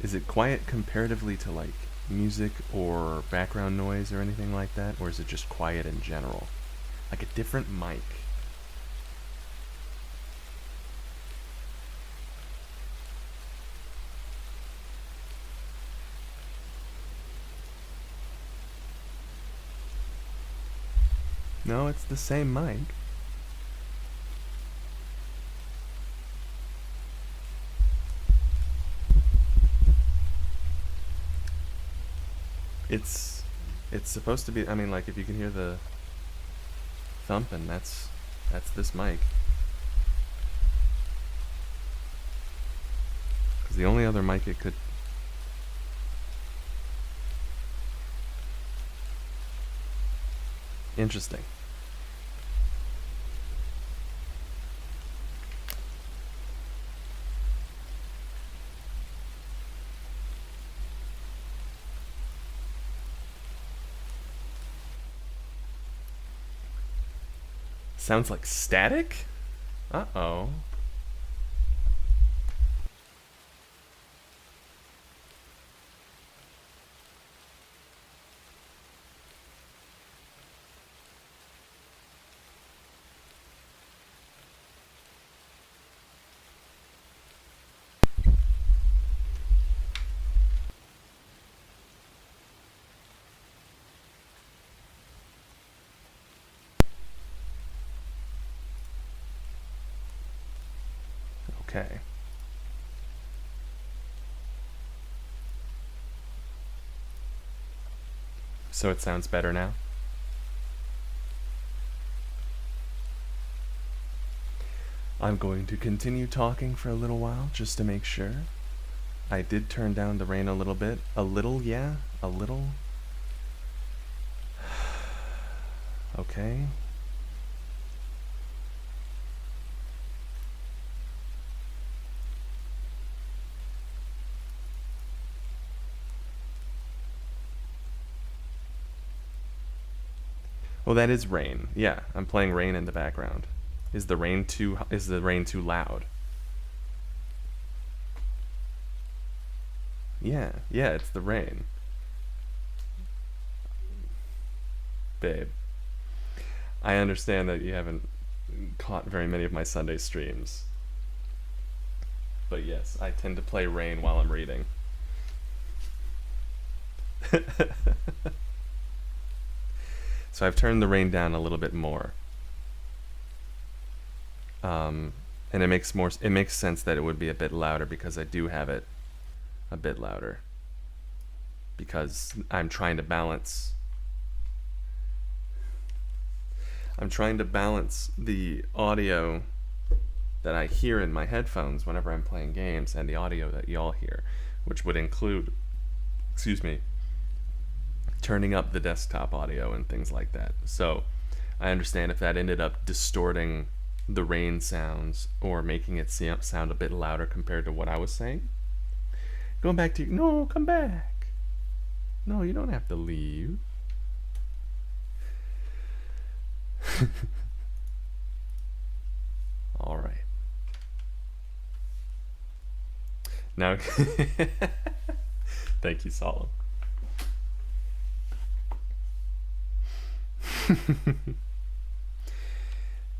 Is it quiet comparatively to like music or background noise or anything like that, or is it just quiet in general? Like a different mic. No, it's the same mic. It's it's supposed to be. I mean, like if you can hear the thumping, that's this mic. Because the only other mic it could. Interesting. Sounds like static? Uh oh. Okay. So it sounds better now? I'm going to continue talking for a little while just to make sure. I did turn down the rain a little bit. A little, yeah? A little? Okay. Well, that is rain. Yeah, I'm playing rain in the background. Is the rain too loud? Yeah, yeah, it's the rain. Babe, I understand that you haven't caught very many of my Sunday streams. But yes, I tend to play rain while I'm reading. So I've turned the rain down a little bit more. And it makes sense that it would be a bit louder because I do have it a bit louder because I'm trying to balance the audio that I hear in my headphones whenever I'm playing games and the audio that y'all hear, which would include, excuse me, turning up the desktop audio and things like that. So I understand if that ended up distorting the rain sounds or making it sound a bit louder compared to what I was saying. Going back to no, come back. No, you don't have to leave. All right. Now, thank you, Solemn.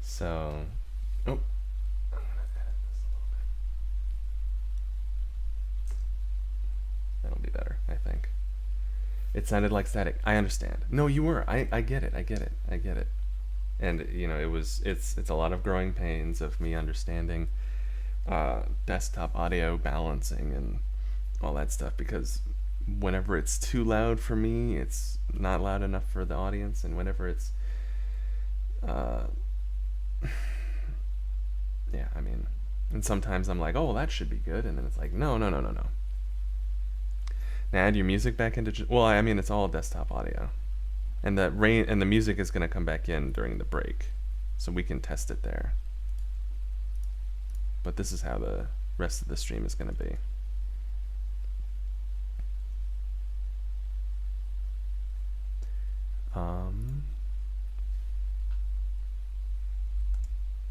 So, oh, that'll be better, I think. It sounded like static. I understand. No, you were. I get it. I get it. I get it. And you know, it's a lot of growing pains of me understanding desktop audio balancing and all that stuff because whenever it's too loud for me, it's not loud enough for the audience, and whenever it's uh, yeah, I mean, and sometimes I'm like, oh, well, that should be good, and then it's like, no, no, no, no, no. Now add your music back into. Well, I mean, it's all desktop audio, and the music is gonna come back in during the break, so we can test it there. But this is how the rest of the stream is gonna be.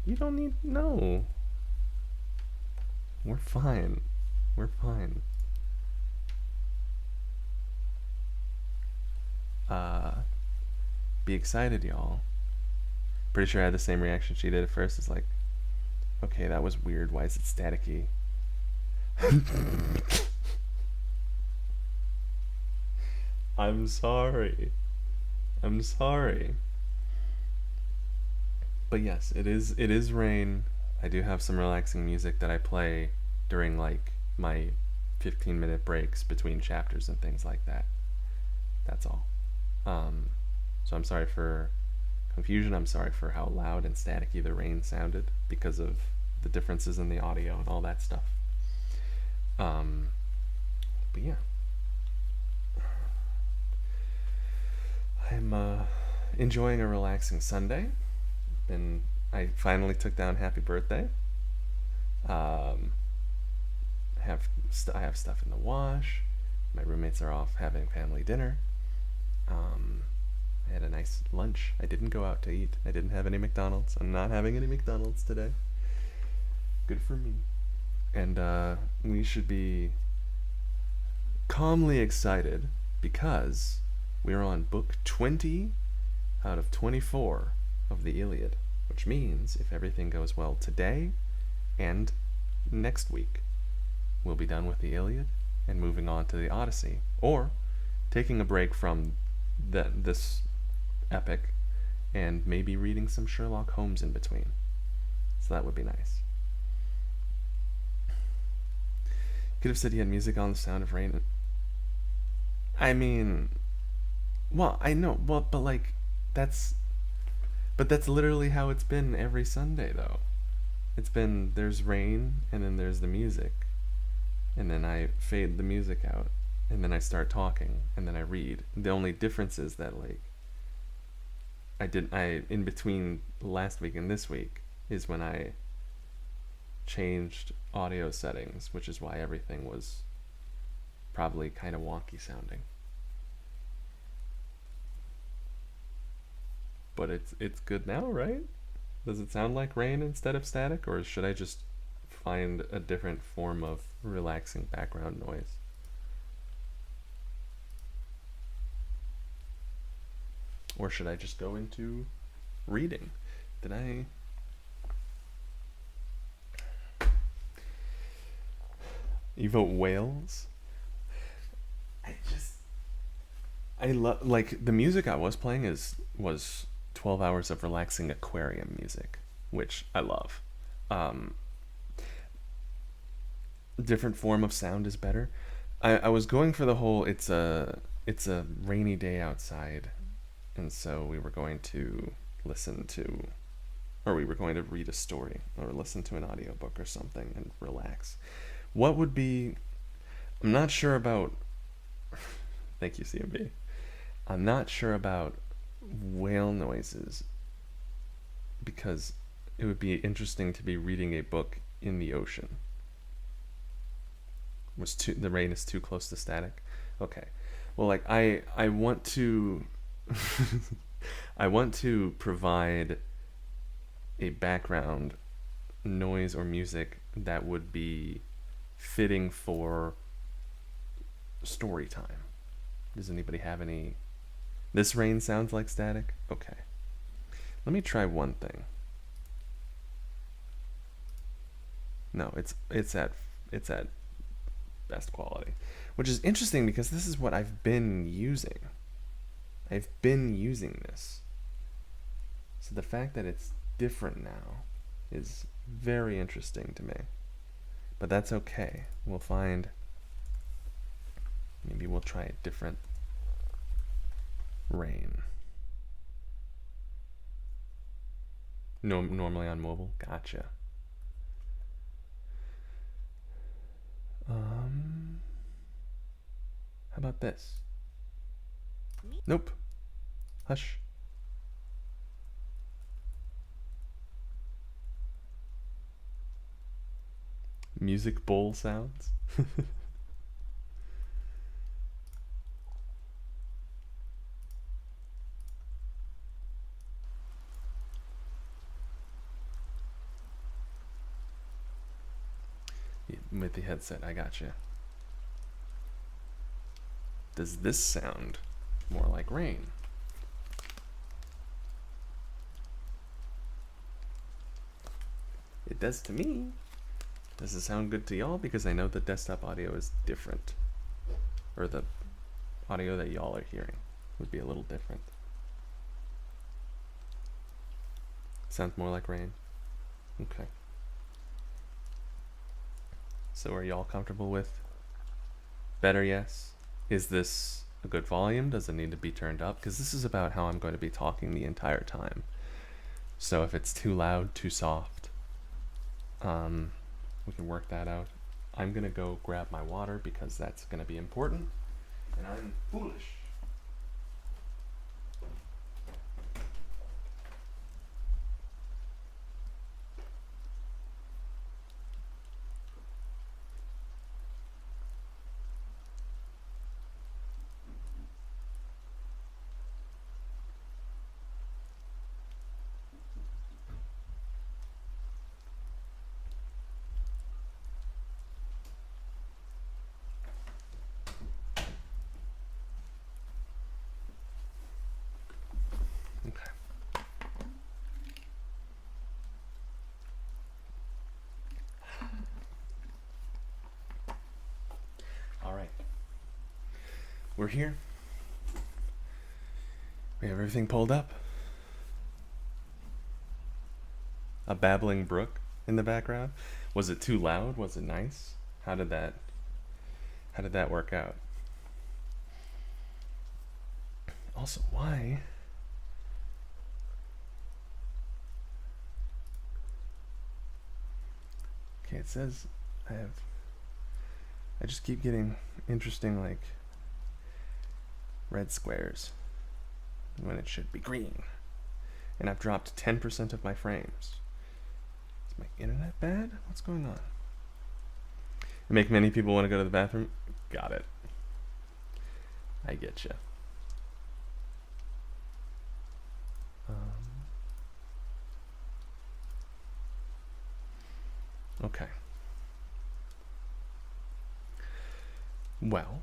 You don't need no. We're fine. We're fine. be excited, y'all. Pretty sure I had the same reaction she did at first. It's like, okay, that was weird. Why is it staticky? I'm sorry. I'm sorry. But yes, it is rain. I do have some relaxing music that I play during like my 15-minute breaks between chapters and things like that. That's all. So I'm sorry for confusion. I'm sorry for how loud and staticky the rain sounded because of the differences in the audio and all that stuff. But yeah, I'm enjoying a relaxing Sunday. And I finally took down Happy Birthday. Um, I have stuff in the wash. My roommates are off having family dinner. I had a nice lunch. I didn't go out to eat. I didn't have any McDonald's. I'm not having any McDonald's today. Good for me. And we should be calmly excited because we're on book 20 out of 24 of the Illiad, which means if everything goes well today and next week, we'll be done with the Illiad and moving on to the Odyssey, or taking a break from this epic and maybe reading some Sherlock Holmes in between. So that would be nice. Could have said he had music on the sound of rain. I mean, well, I know, well, but like, that's literally how it's been every Sunday, though. It's been, there's rain, and then there's the music, and then I fade the music out, and then I start talking, and then I read. The only difference is that, like, in between last week and this week, is when I changed audio settings, which is why everything was probably kind of wonky sounding. But it's good now, right? Does it sound like rain instead of static, or should I just find a different form of relaxing background noise? Or should I just go into reading? Did I... You vote whales? I love, like, the music I was playing was 12 hours of relaxing aquarium music, which I love. Different form of sound is better. I was going for the whole it's a rainy day outside, and so we were going to read a story or listen to an audiobook or something and relax. What would be... I'm not sure about... Thank you, CMB. I'm not sure about whale noises because it would be interesting to be reading a book in the ocean. The rain is too close to static? Okay. Well, like, I want to... I want to provide a background noise or music that would be fitting for story time. Does anybody have any... This rain sounds like static? Okay. Let me try one thing. No, it's at best quality, which is interesting because this is what I've been using. I've been using this. So the fact that it's different now is very interesting to me. But that's okay. We'll find... Maybe we'll try a different rain. No, normally on mobile. Gotcha. How about this? Nope. Hush. Music bowl sounds. With the headset, I gotcha. Does this sound more like rain. It does to me. Does it sound good to y'all? Because I know the desktop audio is different. Or the audio that y'all are hearing would be a little different. Sounds more like rain. Okay. So are y'all comfortable with better? Yes. Is this a good volume? Does it need to be turned up? Because this is about how I'm going to be talking the entire time. So if it's too loud, too soft, we can work that out. I'm going to go grab my water because that's going to be important. And I'm foolish. We're here. We have everything pulled up. A babbling brook in the background. Was it too loud? Was it nice? How did that work out? Also, why? Okay, it says I just keep getting interesting like red squares when it should be green. And I've dropped 10% of my frames. Is my internet bad? What's going on? It make many people want to go to the bathroom? Got it. I get you. Okay. Well,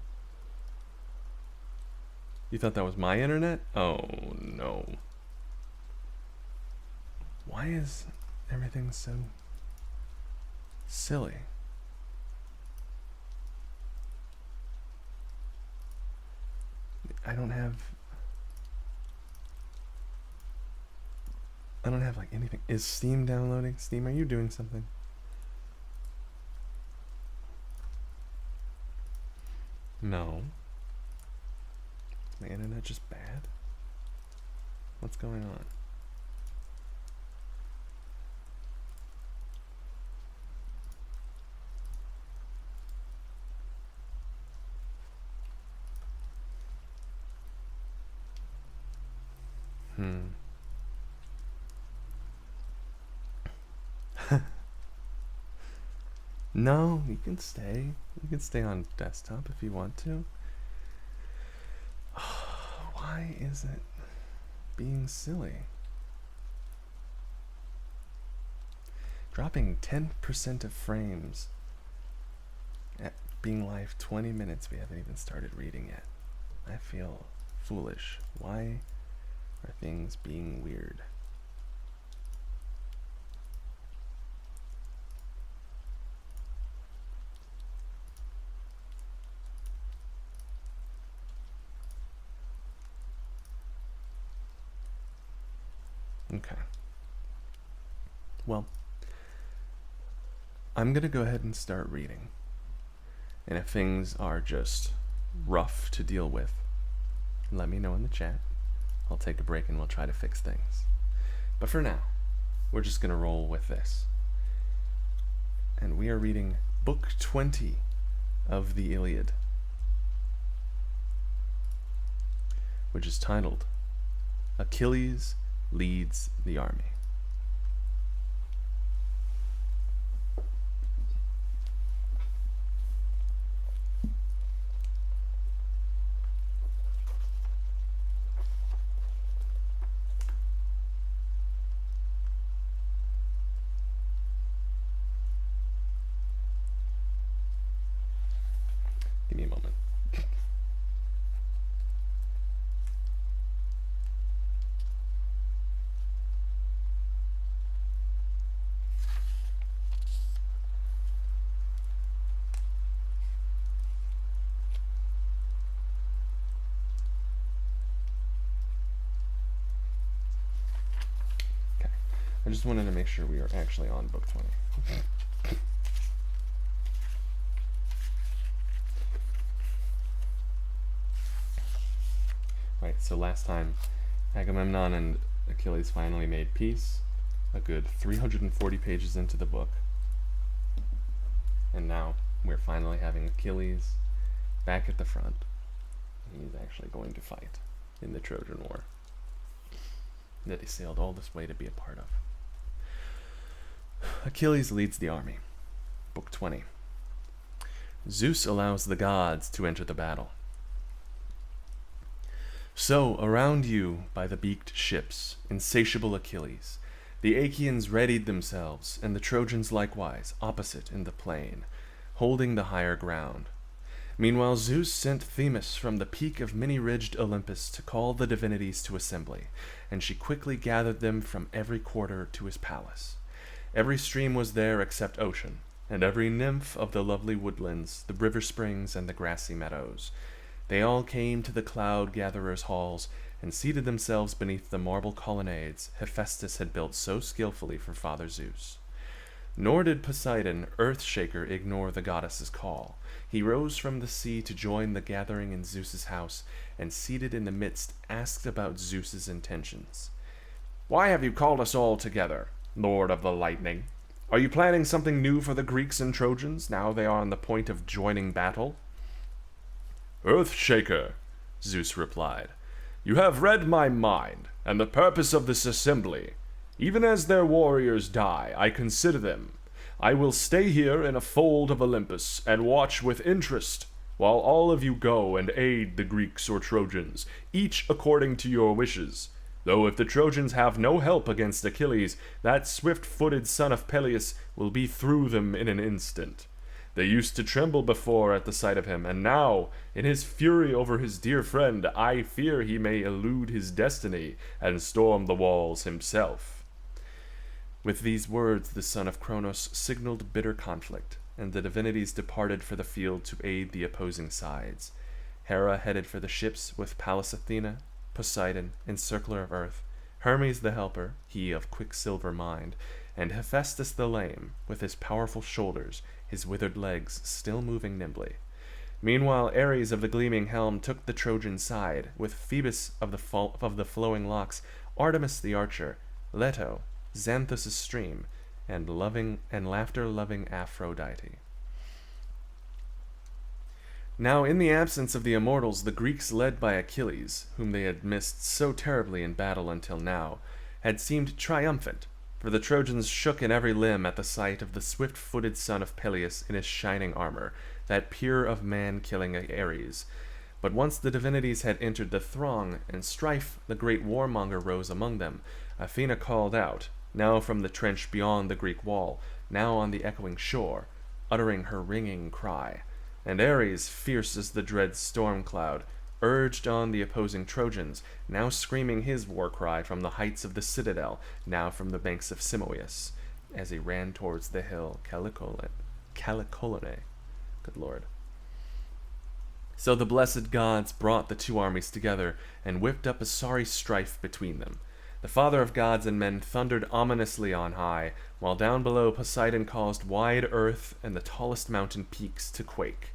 you thought that was my internet? Oh no. Why is everything so silly? I don't have like anything. Is Steam downloading? Steam, are you doing something? No. Is my internet just bad? What's going on? No, you can stay. You can stay on desktop if you want to. Why is it being silly? Dropping 10% of frames at being live 20 minutes. We haven't even started reading yet. I feel foolish. Why are things being weird? Okay. Well, I'm going to go ahead and start reading. And if things are just rough to deal with, let me know in the chat. I'll take a break and we'll try to fix things. But for now, we're just going to roll with this. And we are reading Book 20 of the Iliad, which is titled Achilles Leads the Army. Give me a moment. I just wanted to make sure we are actually on book 20. Right, so last time Agamemnon and Achilles finally made peace, a good 340 pages into the book. And now we're finally having Achilles back at the front. He's actually going to fight in the Trojan War that he sailed all this way to be a part of. Achilles leads the army. Book 20. Zeus allows the gods to enter the battle. So, around you by the beaked ships, insatiable Achilles, the Achaeans readied themselves, and the Trojans likewise, opposite in the plain, holding the higher ground. Meanwhile Zeus sent Themis from the peak of many-ridged Olympus to call the divinities to assembly, and she quickly gathered them from every quarter to his palace. Every stream was there except Ocean, and every nymph of the lovely woodlands, the river springs, and the grassy meadows. They all came to the cloud-gatherers' halls, and seated themselves beneath the marble colonnades Hephaestus had built so skillfully for Father Zeus. Nor did Poseidon, earth-shaker, ignore the goddess's call. He rose from the sea to join the gathering in Zeus's house, and seated in the midst asked about Zeus's intentions. "Why have you called us all together, Lord of the Lightning? Are you planning something new for the Greeks and Trojans, now they are on the point of joining battle?" "Earth-shaker," Zeus replied, "you have read my mind, and the purpose of this assembly. Even as their warriors die, I consider them. I will stay here in a fold of Olympus, and watch with interest, while all of you go and aid the Greeks or Trojans, each according to your wishes. Though if the Trojans have no help against Achilles, that swift-footed son of Peleus will be through them in an instant. They used to tremble before at the sight of him, and now, in his fury over his dear friend, I fear he may elude his destiny and storm the walls himself." With these words the son of Cronos signaled bitter conflict, and the divinities departed for the field to aid the opposing sides. Hera headed for the ships with Pallas Athena, Poseidon, encircler of earth, Hermes the helper, he of quicksilver mind, and Hephaestus the lame, with his powerful shoulders, his withered legs still moving nimbly. Meanwhile Ares of the gleaming helm took the Trojan side, with Phoebus of the flowing locks, Artemis the archer, Leto, Xanthus' stream, and laughter-loving Aphrodite. Now, in the absence of the immortals, the Greeks led by Achilles, whom they had missed so terribly in battle until now, had seemed triumphant, for the Trojans shook in every limb at the sight of the swift-footed son of Peleus in his shining armor, that peer of man-killing Ares. But once the divinities had entered the throng, and Strife, the great warmonger, rose among them, Athena called out, now from the trench beyond the Greek wall, now on the echoing shore, uttering her ringing cry. And Ares, fierce as the dread storm cloud, urged on the opposing Trojans, now screaming his war cry from the heights of the citadel, now from the banks of Simois, as he ran towards the hill Calicolone. Good Lord. So the blessed gods brought the two armies together, and whipped up a sorry strife between them. The father of gods and men thundered ominously on high, while down below Poseidon caused wide earth and the tallest mountain peaks to quake.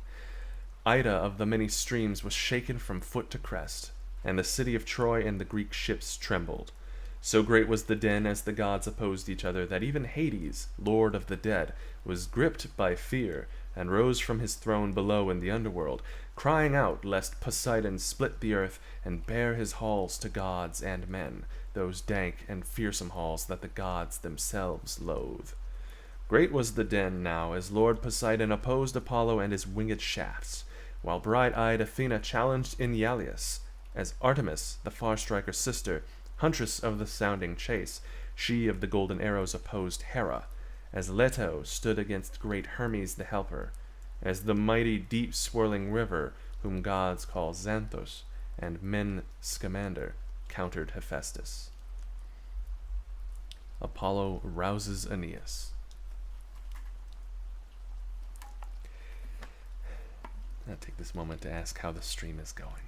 Ida of the many streams was shaken from foot to crest, and the city of Troy and the Greek ships trembled. So great was the din as the gods opposed each other that even Hades, lord of the dead, was gripped by fear, and rose from his throne below in the underworld, crying out lest Poseidon split the earth and bear his halls to gods and men, those dank and fearsome halls that the gods themselves loathe. Great was the din now as Lord Poseidon opposed Apollo and his winged shafts, while bright-eyed Athena challenged Enyalius, as Artemis, the far-striker's sister, huntress of the sounding chase, she of the golden arrows opposed Hera, as Leto stood against great Hermes the helper, as the mighty deep-swirling river, whom gods call Xanthos, and men Scamander, countered Hephaestus. Apollo rouses Aeneas. I'll take this moment to ask how the stream is going.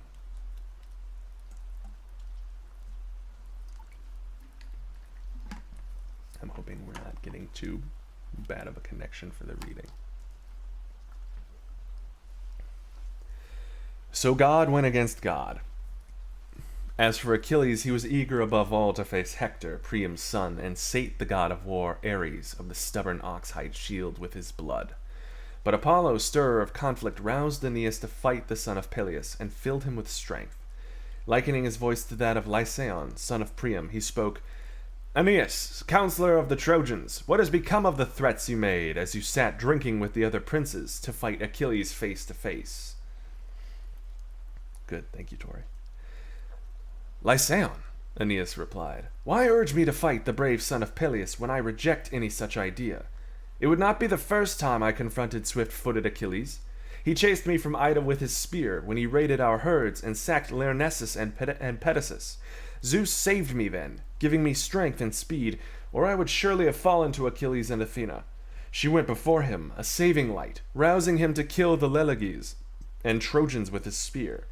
hoping we're not getting too bad of a connection for the reading. So God went against God. As for Achilles, he was eager above all to face Hector, Priam's son, and sate the god of war, Ares, of the stubborn ox-hide shield with his blood. But Apollo, stirrer of conflict, roused Aeneas to fight the son of Peleus, and filled him with strength. Likening his voice to that of Lycaon, son of Priam, he spoke, "Aeneas, counselor of the Trojans, what has become of the threats you made as you sat drinking with the other princes to fight Achilles face to face?" Good, thank you, Tori. "Lycaon," Aeneas replied, "why urge me to fight the brave son of Peleus when I reject any such idea? It would not be the first time I confronted swift-footed Achilles. He chased me from Ida with his spear when he raided our herds and sacked Lyrnessus and Pedasus. Zeus saved me then, giving me strength and speed, or I would surely have fallen to Achilles and Athena. She went before him, a saving light, rousing him to kill the Leleges and Trojans with his spear.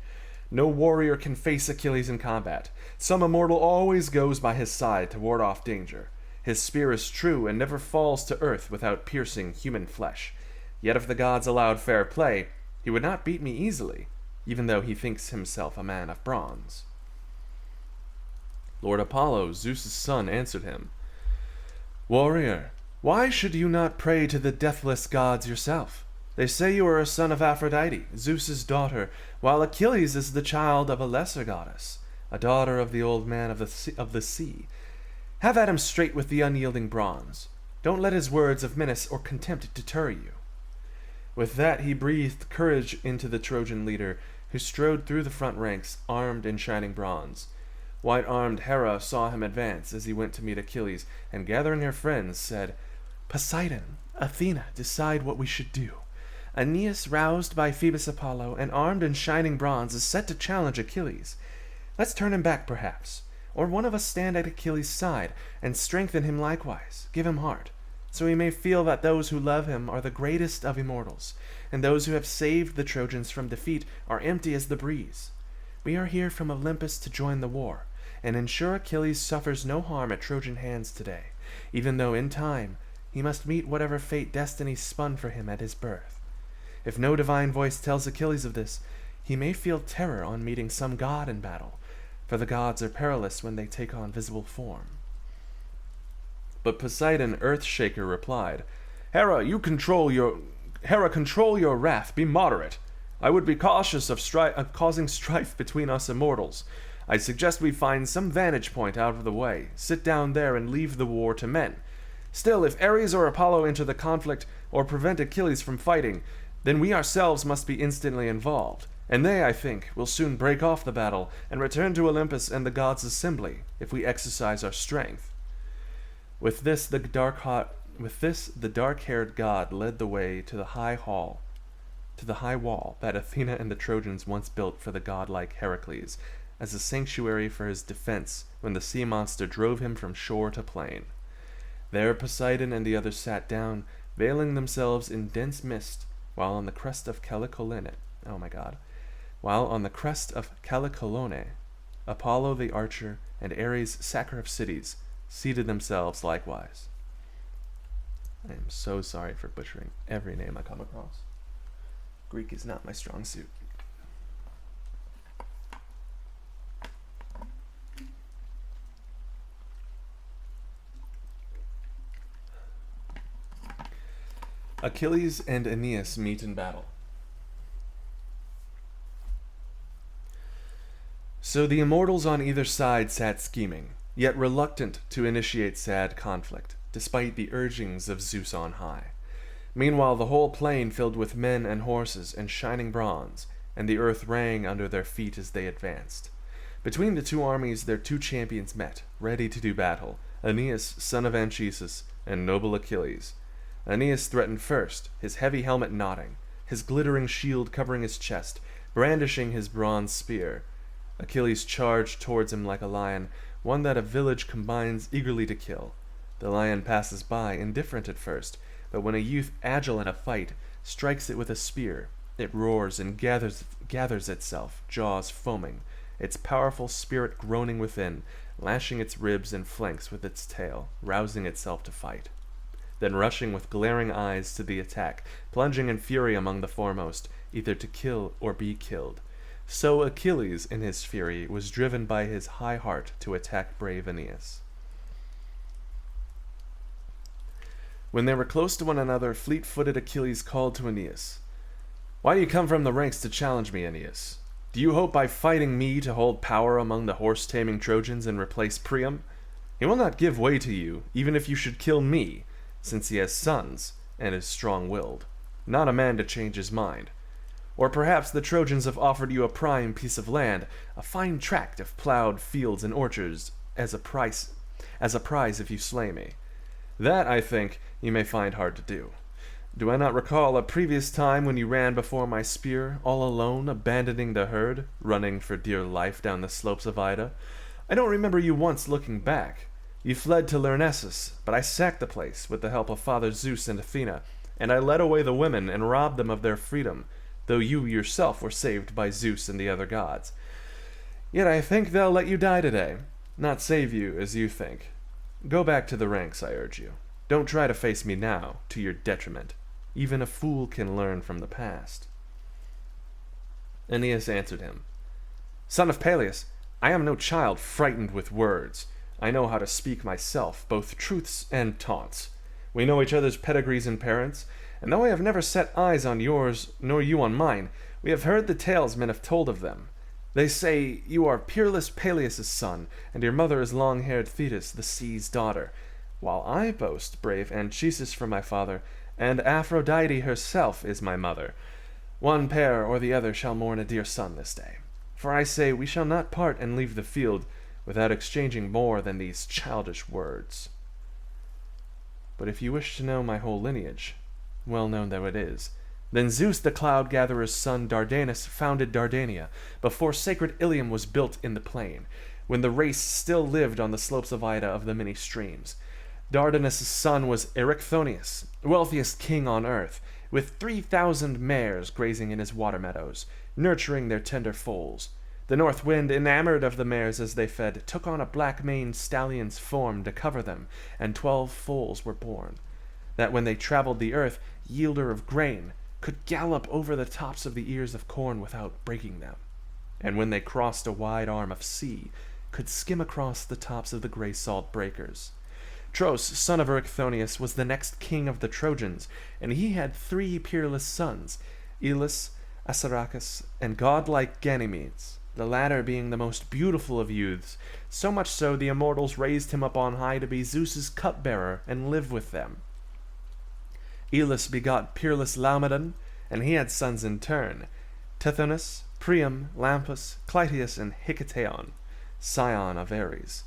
No warrior can face Achilles in combat. Some immortal always goes by his side to ward off danger. His spear is true and never falls to earth without piercing human flesh. Yet if the gods allowed fair play, he would not beat me easily, even though he thinks himself a man of bronze." Lord Apollo, Zeus's son, answered him, "Warrior, why should you not pray to the deathless gods yourself? They say you are a son of Aphrodite, Zeus's daughter, while Achilles is the child of a lesser goddess, a daughter of the old man of the sea. Have at him straight with the unyielding bronze. Don't let his words of menace or contempt deter you." With that he breathed courage into the Trojan leader, who strode through the front ranks, armed in shining bronze. White-armed Hera saw him advance as he went to meet Achilles, and gathering her friends, said, "Poseidon, Athena, decide what we should do. Aeneas, roused by Phoebus Apollo, and armed in shining bronze, is set to challenge Achilles. Let's turn him back, perhaps, or one of us stand at Achilles' side, and strengthen him likewise, give him heart, so he may feel that those who love him are the greatest of immortals, and those who have saved the Trojans from defeat are empty as the breeze. We are here from Olympus to join the war, and ensure Achilles suffers no harm at Trojan hands today, even though in time he must meet whatever fate destiny spun for him at his birth. If no divine voice tells Achilles of this, he may feel terror on meeting some god in battle, for the gods are perilous when they take on visible form." But Poseidon, Earthshaker, replied, Hera, control your wrath, be moderate. I would be cautious of causing strife between us immortals. I suggest we find some vantage point out of the way, sit down there and leave the war to men. Still, if Ares or Apollo enter the conflict or prevent Achilles from fighting, then we ourselves must be instantly involved, and they, I think, will soon break off the battle and return to Olympus and the gods' assembly if we exercise our strength. With this, the dark-haired god led the way to the high wall that Athena and the Trojans once built for the godlike Heracles, as a sanctuary for his defense when the sea monster drove him from shore to plain. There Poseidon and the others sat down, veiling themselves in dense mist, while on the crest of Callicolone, Apollo the archer and Ares, sacker of cities, seated themselves likewise. I am so sorry for butchering every name I come across. Greek is not my strong suit. Achilles and Aeneas meet in battle. So the immortals on either side sat scheming, yet reluctant to initiate sad conflict, despite the urgings of Zeus on high. Meanwhile the whole plain filled with men and horses and shining bronze, and the earth rang under their feet as they advanced. Between the two armies their two champions met, ready to do battle, Aeneas, son of Anchises, and noble Achilles. Aeneas threatened first, his heavy helmet nodding, his glittering shield covering his chest, brandishing his bronze spear. Achilles charged towards him like a lion, one that a village combines eagerly to kill. The lion passes by, indifferent at first, but when a youth agile in a fight strikes it with a spear, it roars and gathers itself, jaws foaming, its powerful spirit groaning within, lashing its ribs and flanks with its tail, rousing itself to fight. Then rushing with glaring eyes to the attack, plunging in fury among the foremost, either to kill or be killed. So Achilles, in his fury, was driven by his high heart to attack brave Aeneas. When they were close to one another, fleet-footed Achilles called to Aeneas, "Why do you come from the ranks to challenge me, Aeneas? Do you hope by fighting me to hold power among the horse-taming Trojans and replace Priam? He will not give way to you, even if you should kill me, since he has sons and is strong-willed, not a man to change his mind. Or perhaps the Trojans have offered you a prime piece of land, a fine tract of plowed fields and orchards, as a prize if you slay me. That, I think, you may find hard to do. Do I not recall a previous time when you ran before my spear, all alone, abandoning the herd, running for dear life down the slopes of Ida? I don't remember you once looking back. You fled to Lyrnessus, but I sacked the place with the help of Father Zeus and Athena, and I led away the women and robbed them of their freedom, though you yourself were saved by Zeus and the other gods. Yet I think they'll let you die today, not save you as you think. Go back to the ranks, I urge you. Don't try to face me now, to your detriment. Even a fool can learn from the past." Aeneas answered him, "Son of Peleus, I am no child frightened with words. I know how to speak myself, both truths and taunts. We know each other's pedigrees and parents, and though I have never set eyes on yours, nor you on mine, we have heard the tales men have told of them. They say you are peerless Peleus' son, and your mother is long-haired Thetis, the sea's daughter, while I boast brave Anchises for my father, and Aphrodite herself is my mother. One pair or the other shall mourn a dear son this day. For I say we shall not part and leave the field without exchanging more than these childish words. But if you wish to know my whole lineage, well known though it is, then Zeus the cloud-gatherer's son Dardanus founded Dardania, before sacred Ilium was built in the plain, when the race still lived on the slopes of Ida of the many streams. Dardanus' son was Erichthonius, wealthiest king on earth, with 3,000 mares grazing in his water meadows, nurturing their tender foals. The north wind, enamored of the mares as they fed, took on a black-maned stallion's form to cover them, and 12 foals were born, that when they traveled the earth, yielder of grain, could gallop over the tops of the ears of corn without breaking them, and when they crossed a wide arm of sea, could skim across the tops of the gray salt breakers. Tros, son of Erichthonius, was the next king of the Trojans, and he had 3 peerless sons, Ilus, Assaracus, and godlike Ganymedes, the latter being the most beautiful of youths, so much so the immortals raised him up on high to be Zeus's cupbearer and live with them. Ilus begot peerless Laomedon, and he had sons in turn, Tithonus, Priam, Lampus, Clytius, and Hicetaon, scion of Ares.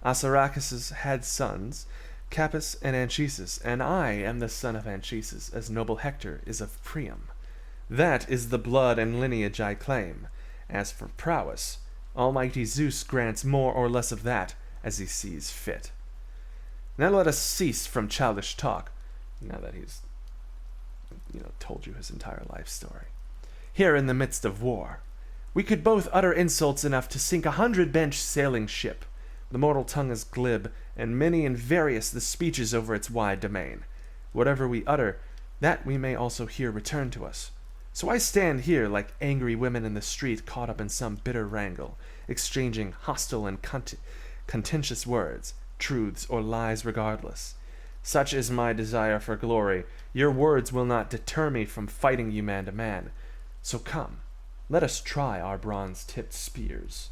Assaracus had sons, Capys and Anchises, and I am the son of Anchises, as noble Hector is of Priam. That is the blood and lineage I claim. As for prowess, almighty Zeus grants more or less of that as he sees fit. Now let us cease from childish talk, now that he's, told you his entire life story. Here in the midst of war, we could both utter insults enough to sink 100-bench sailing ship. The mortal tongue is glib, and many and various the speeches over its wide domain. Whatever we utter, that we may also hear return to us. So I stand here like angry women in the street caught up in some bitter wrangle, exchanging hostile and contentious words, truths or lies regardless. Such is my desire for glory. Your words will not deter me from fighting you man to man. So come, let us try our bronze-tipped spears.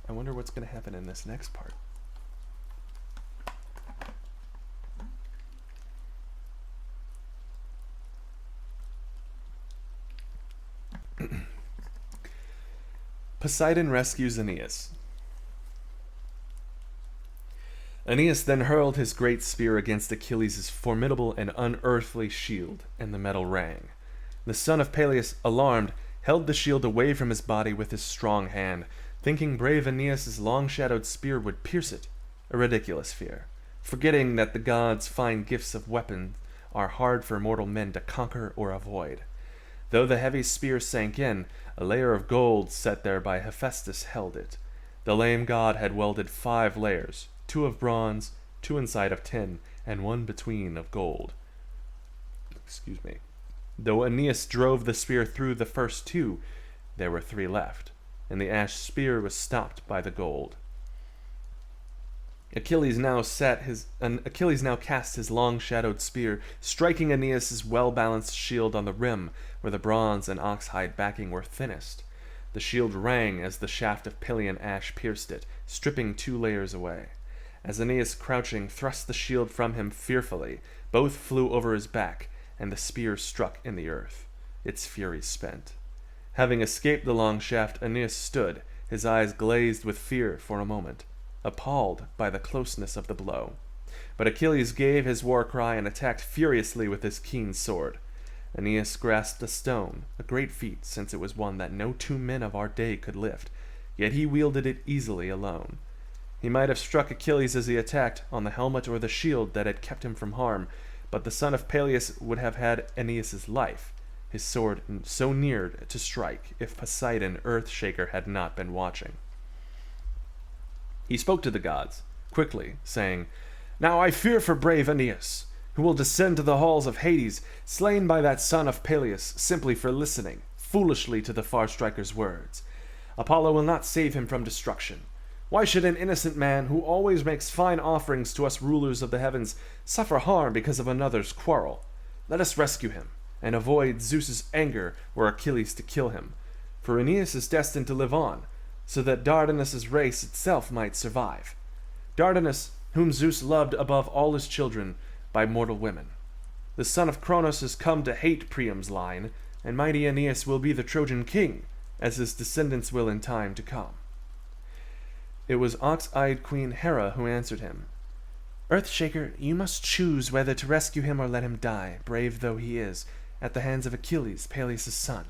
I wonder what's going to happen in this next part. Poseidon rescues Aeneas. Aeneas then hurled his great spear against Achilles' formidable and unearthly shield, and the metal rang. The son of Peleus, alarmed, held the shield away from his body with his strong hand, thinking brave Aeneas' long-shadowed spear would pierce it, a ridiculous fear, forgetting that the gods' fine gifts of weapons are hard for mortal men to conquer or avoid. Though the heavy spear sank in, a layer of gold set there by Hephaestus held it. The lame god had welded 5 layers, 2 of bronze, 2 inside of tin, and 1 between of gold. Excuse me. Though Aeneas drove the spear through the first 2, there were 3 left, and the ash spear was stopped by the gold. Achilles now cast his long-shadowed spear, striking Aeneas's well-balanced shield on the rim, where the bronze and oxhide backing were thinnest. The shield rang as the shaft of Pylian ash pierced it, stripping 2 layers away. As Aeneas, crouching, thrust the shield from him fearfully, both flew over his back, and the spear struck in the earth, its fury spent. Having escaped the long shaft, Aeneas stood, his eyes glazed with fear for a moment, appalled by the closeness of the blow. But Achilles gave his war cry and attacked furiously with his keen sword. Aeneas grasped a stone, a great feat, since it was one that no 2 men of our day could lift, yet he wielded it easily alone. He might have struck Achilles as he attacked, on the helmet or the shield that had kept him from harm, but the son of Peleus would have had Aeneas's life, his sword so near to strike, if Poseidon, Earthshaker, had not been watching. He spoke to the gods, quickly, saying, "Now I fear for brave Aeneas, who will descend to the halls of Hades, slain by that son of Peleus, simply for listening, foolishly, to the far-striker's words. Apollo will not save him from destruction. Why should an innocent man, who always makes fine offerings to us rulers of the heavens, suffer harm because of another's quarrel? Let us rescue him, and avoid Zeus's anger were Achilles to kill him. For Aeneas is destined to live on, so that Dardanus' race itself might survive. Dardanus, whom Zeus loved above all his children by mortal women. The son of Cronos has come to hate Priam's line, and mighty Aeneas will be the Trojan king, as his descendants will in time to come." It was ox-eyed Queen Hera who answered him. "Earthshaker, you must choose whether to rescue him or let him die, brave though he is, at the hands of Achilles, Peleus' son.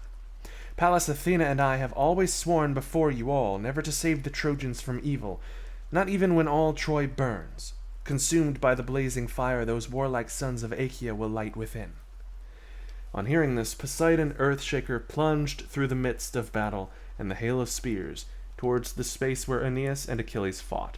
Pallas Athena and I have always sworn before you all never to save the Trojans from evil, not even when all Troy burns. Consumed by the blazing fire, those warlike sons of Achaea will light within." On hearing this, Poseidon, Earthshaker, plunged through the midst of battle and the hail of spears, towards the space where Aeneas and Achilles fought.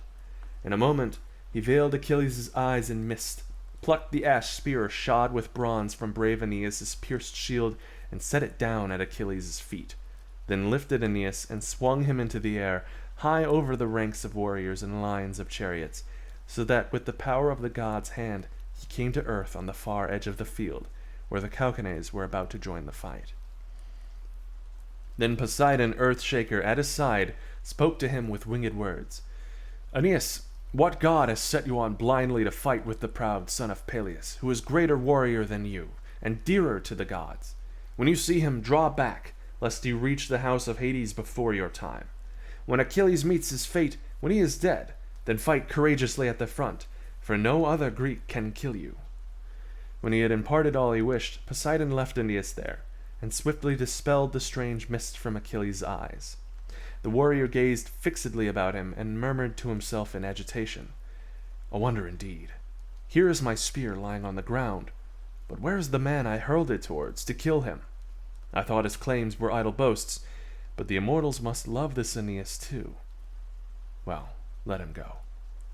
In a moment, he veiled Achilles' eyes in mist, plucked the ash spear shod with bronze from brave Aeneas' pierced shield, and set it down at Achilles' feet, then lifted Aeneas and swung him into the air, high over the ranks of warriors and lines of chariots, so that with the power of the god's hand he came to earth on the far edge of the field, where the Caucanes were about to join the fight. Then Poseidon, Earthshaker, at his side, spoke to him with winged words. "Aeneas, what god has set you on blindly to fight with the proud son of Peleus, who is greater warrior than you, and dearer to the gods? When you see him, draw back, lest you reach the house of Hades before your time. When Achilles meets his fate, when he is dead, then fight courageously at the front, for no other Greek can kill you." When he had imparted all he wished, Poseidon left Aeneas there, and swiftly dispelled the strange mist from Achilles' eyes. The warrior gazed fixedly about him, and murmured to himself in agitation, "A wonder indeed. Here is my spear lying on the ground, but where is the man I hurled it towards, to kill him? I thought his claims were idle boasts, but the immortals must love this Aeneas too. Well, let him go.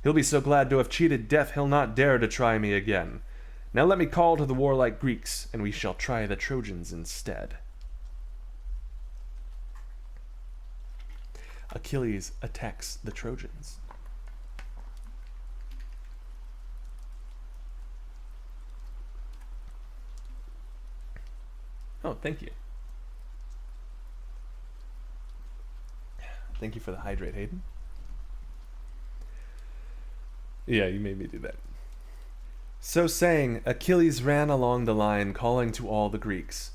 He'll be so glad to have cheated death he'll not dare to try me again. Now let me call to the warlike Greeks, and we shall try the Trojans instead." Achilles attacks the Trojans. Oh, thank you. Thank you for the hydrate, Hayden. Yeah, you made me do that. So saying, Achilles ran along the line, calling to all the Greeks,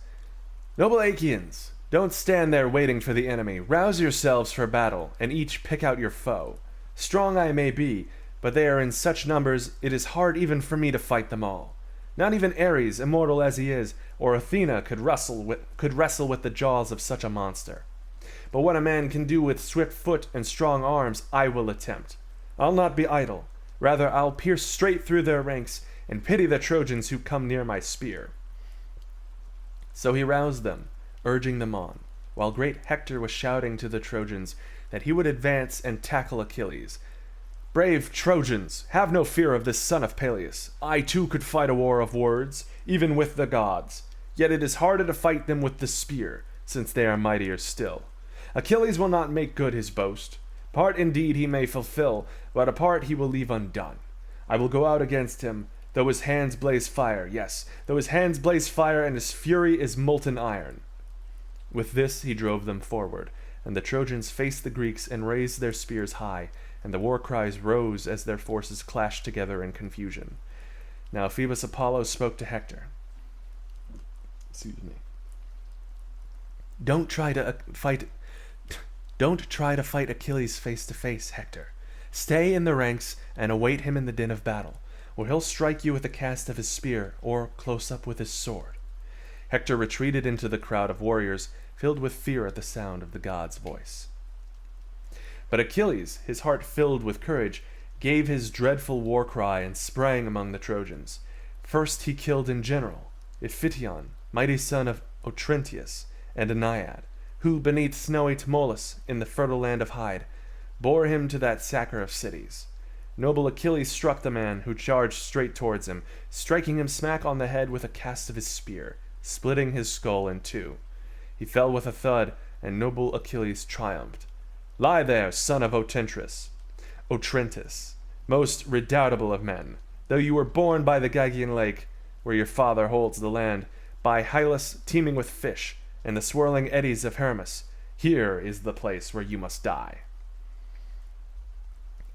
"Noble Achaeans, don't stand there waiting for the enemy. Rouse yourselves for battle, and each pick out your foe. Strong I may be, but they are in such numbers it is hard even for me to fight them all. Not even Ares, immortal as he is, or Athena could wrestle with the jaws of such a monster. But what a man can do with swift foot and strong arms, I will attempt. I'll not be idle. Rather, I'll pierce straight through their ranks, and pity the Trojans who come near my spear." So he roused them, urging them on, while great Hector was shouting to the Trojans, that he would advance and tackle Achilles. "Brave Trojans, have no fear of this son of Peleus. I too could fight a war of words, even with the gods. Yet it is harder to fight them with the spear, since they are mightier still. Achilles will not make good his boast. Part indeed he may fulfill, but a part he will leave undone. I will go out against him, though his hands blaze fire, yes, though his hands blaze fire and his fury is molten iron." With this he drove them forward, and the Trojans faced the Greeks and raised their spears high, and the war cries rose as their forces clashed together in confusion. Now Phoebus Apollo spoke to Hector. Don't try to fight Achilles face to face, Hector. Stay in the ranks and await him in the din of battle, or he'll strike you with a cast of his spear or close up with his sword. Hector retreated into the crowd of warriors, filled with fear at the sound of the god's voice. But Achilles, his heart filled with courage, gave his dreadful war cry and sprang among the Trojans. First he killed in general Iphition, mighty son of Otrynteus, and a Naiad, who beneath snowy Tmolus, in the fertile land of Hyde, bore him to that sacker of cities. Noble Achilles struck the man who charged straight towards him, striking him smack on the head with a cast of his spear, splitting his skull in two. He fell with a thud, and noble Achilles triumphed. "Lie there, son of Otrynteus, most redoubtable of men, though you were born by the Gygaean lake, where your father holds the land, by Hylas teeming with fish, and the swirling eddies of Hermus. Here is the place where you must die."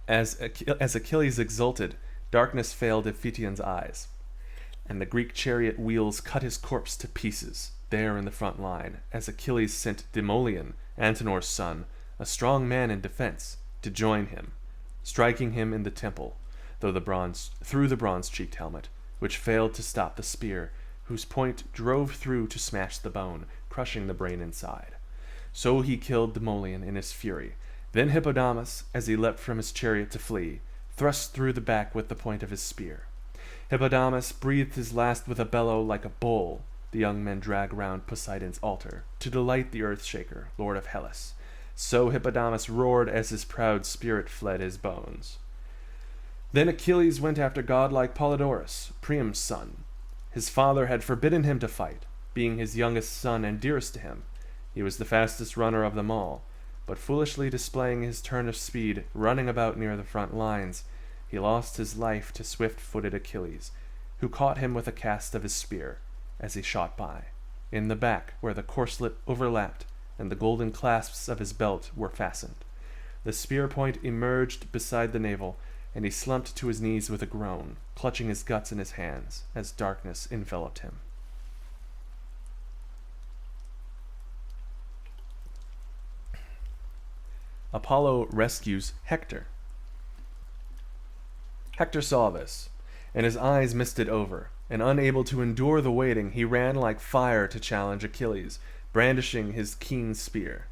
As Achilles exulted, darkness failed Iphithion's eyes, and the Greek chariot wheels cut his corpse to pieces, there in the front line, as Achilles sent Demoleon, Antenor's son, a strong man in defense, to join him, striking him in the temple, through the bronze-cheeked helmet, which failed to stop the spear, whose point drove through to smash the bone, crushing the brain inside. So he killed Demoleon in his fury. Then Hippodamus, as he leapt from his chariot to flee, thrust through the back with the point of his spear. Hippodamus breathed his last with a bellow like a bull the young men drag round Poseidon's altar, to delight the earth-shaker, lord of Hellas. So Hippodamus roared as his proud spirit fled his bones. Then Achilles went after godlike Polydorus, Priam's son. His father had forbidden him to fight, being his youngest son and dearest to him. He was the fastest runner of them all, but foolishly displaying his turn of speed, running about near the front lines, he lost his life to swift-footed Achilles, who caught him with a cast of his spear, as he shot by, in the back where the corslet overlapped and the golden clasps of his belt were fastened. The spear point emerged beside the navel, and he slumped to his knees with a groan, clutching his guts in his hands, as darkness enveloped him. Apollo rescues Hector. Hector saw this, and his eyes misted over, and unable to endure the waiting, he ran like fire to challenge Achilles, brandishing his keen spear.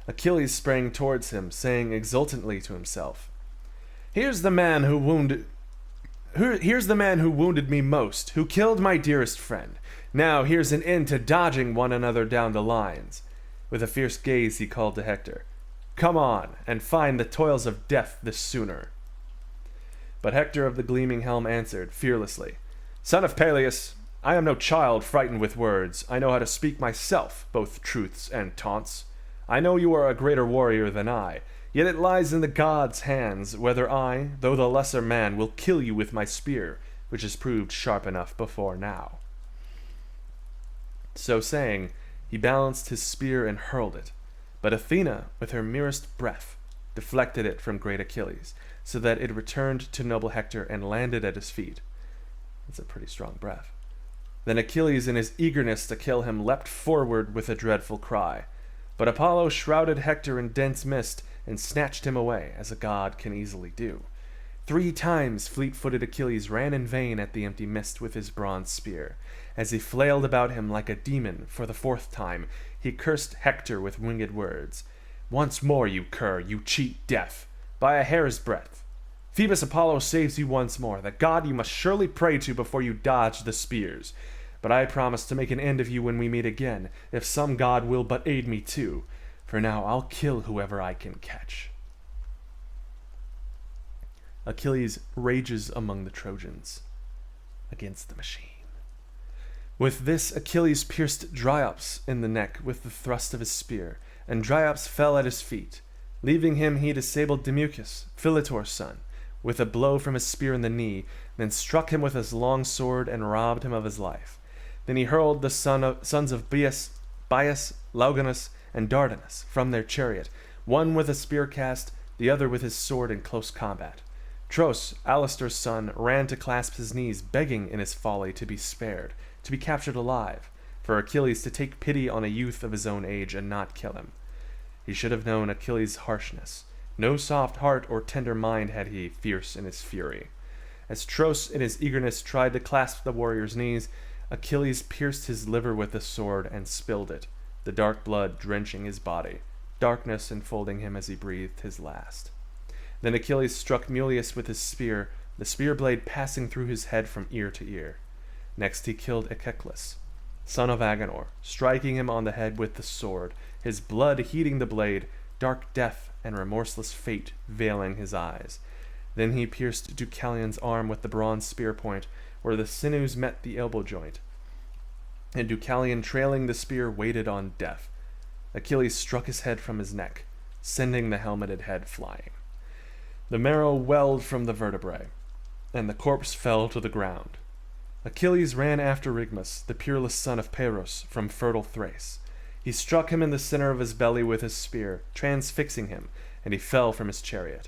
Achilles sprang towards him, saying exultantly to himself, Here's the man who wounded me most, who killed my dearest friend. Now here's an end to dodging one another down the lines." With a fierce gaze he called to Hector, "Come on, and find the toils of death the sooner." But Hector of the gleaming helm answered, fearlessly, "Son of Peleus, I am no child frightened with words. I know how to speak myself, both truths and taunts. I know you are a greater warrior than I, yet it lies in the gods' hands whether I, though the lesser man, will kill you with my spear, which has proved sharp enough before now." So saying, he balanced his spear and hurled it, but Athena, with her merest breath, deflected it from great Achilles, so that it returned to noble Hector and landed at his feet. That's a pretty strong breath. Then Achilles, in his eagerness to kill him, leapt forward with a dreadful cry. But Apollo shrouded Hector in dense mist and snatched him away, as a god can easily do. 3 times fleet-footed Achilles ran in vain at the empty mist with his bronze spear. As he flailed about him like a demon, for the 4th time, he cursed Hector with winged words. "Once more, you cur, you cheat death, by a hair's breadth. Phoebus Apollo saves you once more, the god you must surely pray to before you dodge the spears. But I promise to make an end of you when we meet again, if some god will but aid me too. For now I'll kill whoever I can catch." Achilles rages among the Trojans against the machine. With this, Achilles pierced Dryops in the neck with the thrust of his spear, and Dryops fell at his feet. Leaving him, he disabled Demuchus, Philetor's son, with a blow from his spear in the knee, then struck him with his long sword and robbed him of his life. Then he hurled the sons of Bias, Lauganus, and Dardanus from their chariot, one with a spear cast, the other with his sword in close combat. Tros, Alastor's son, ran to clasp his knees, begging in his folly to be spared, to be captured alive, for Achilles to take pity on a youth of his own age and not kill him. He should have known Achilles' harshness. No soft heart or tender mind had he, fierce in his fury. As Tros, in his eagerness, tried to clasp the warrior's knees, Achilles pierced his liver with the sword and spilled it, the dark blood drenching his body, darkness enfolding him as he breathed his last. Then Achilles struck Mulius with his spear, the spear blade passing through his head from ear to ear. Next he killed Echeclus, son of Agenor, striking him on the head with the sword, his blood heating the blade, dark death and remorseless fate veiling his eyes. Then he pierced Deucalion's arm with the bronze spear point, where the sinews met the elbow joint, and Deucalion, trailing the spear, waited on death. Achilles struck his head from his neck, sending the helmeted head flying. The marrow welled from the vertebrae, and the corpse fell to the ground. Achilles ran after Rigmus, the peerless son of Paros, from fertile Thrace. He struck him in the center of his belly with his spear, transfixing him, and he fell from his chariot.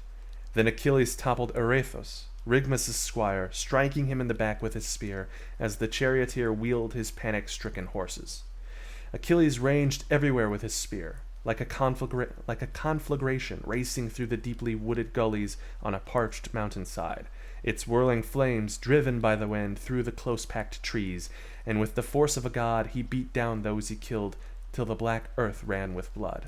Then Achilles toppled Ereithos, Rigmus' squire, striking him in the back with his spear, as the charioteer wheeled his panic-stricken horses. Achilles ranged everywhere with his spear, like a conflagration racing through the deeply wooded gullies on a parched mountainside, its whirling flames driven by the wind through the close-packed trees, and with the force of a god he beat down those he killed till the black earth ran with blood.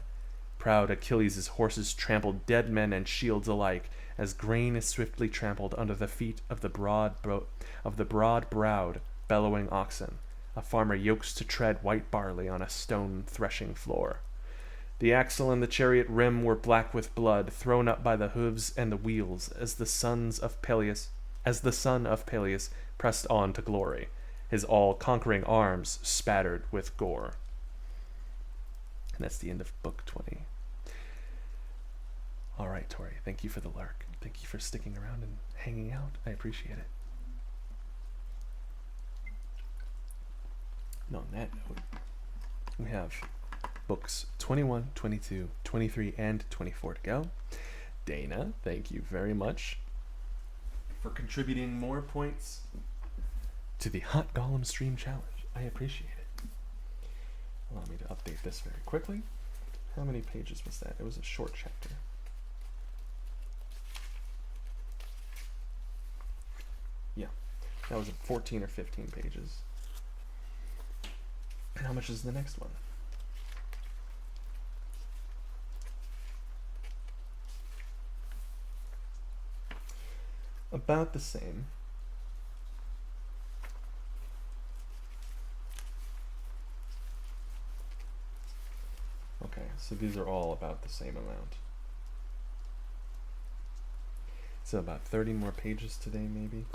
Proud Achilles' horses trampled dead men and shields alike, as grain is swiftly trampled under the feet of the broad-browed, bellowing oxen a farmer yokes to tread white barley on a stone threshing floor. The axle and the chariot rim were black with blood, thrown up by the hooves and the wheels, as the son of Peleus pressed on to glory, his all-conquering arms spattered with gore. And that's the end of book 20. All right, Tori, thank you for the lurk. Thank you for sticking around and hanging out. I appreciate it. And on that note, we have books 21, 22, 23, and 24 to go. Dana, thank you very much for contributing more points to the Hot Golem Stream Challenge. I appreciate it. Allow me to update this very quickly. How many pages was that? It was a short chapter. Yeah, that was 14 or 15 pages. And how much is the next one? About the same. Okay, so these are all about the same amount. So about 30 more pages today, maybe.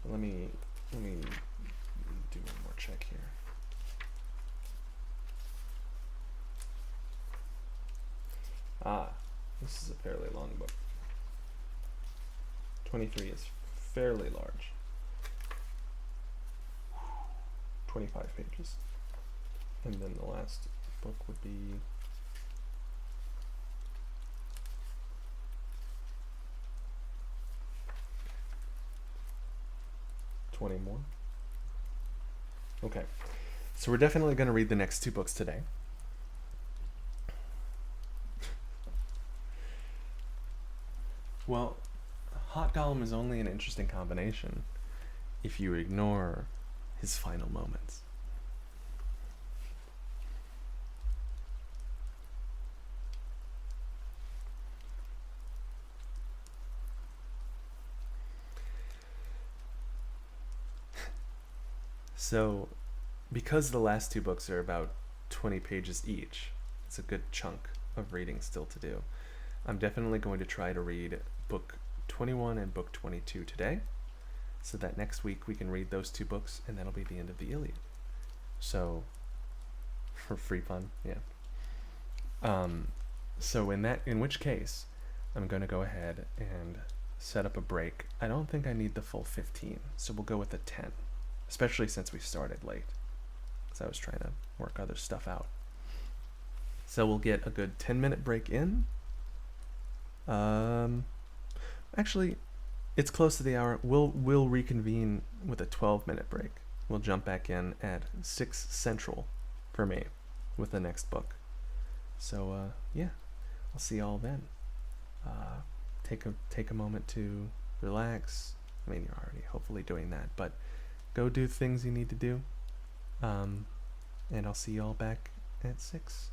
Let me do one more check here. This is a fairly long book. 23 is fairly large. 25 pages. And then the last book would be $20 more. Okay, so we're definitely going to read the next two books today. Well, Hot Golem is only an interesting combination if you ignore his final moments. So, because the last two books are about 20 pages each, It's a good chunk of reading still to do. I'm definitely going to try to read book 21 and book 22 today, so that next week we can read those two books, and that'll be the end of the Iliad. So, for free fun, yeah. So in which case, I'm going to go ahead and set up a break. I don't think I need the full 15, so we'll go with a 10, especially since we started late, because I was trying to work other stuff out. So we'll get a good 10-minute break in. Actually, it's close to the hour. We'll reconvene with a 12-minute break. We'll jump back in at 6 Central for me with the next book. So yeah, I'll see y'all then. Take a moment to relax. I mean, you're already hopefully doing that, but go do things you need to do. And I'll see y'all back at 6.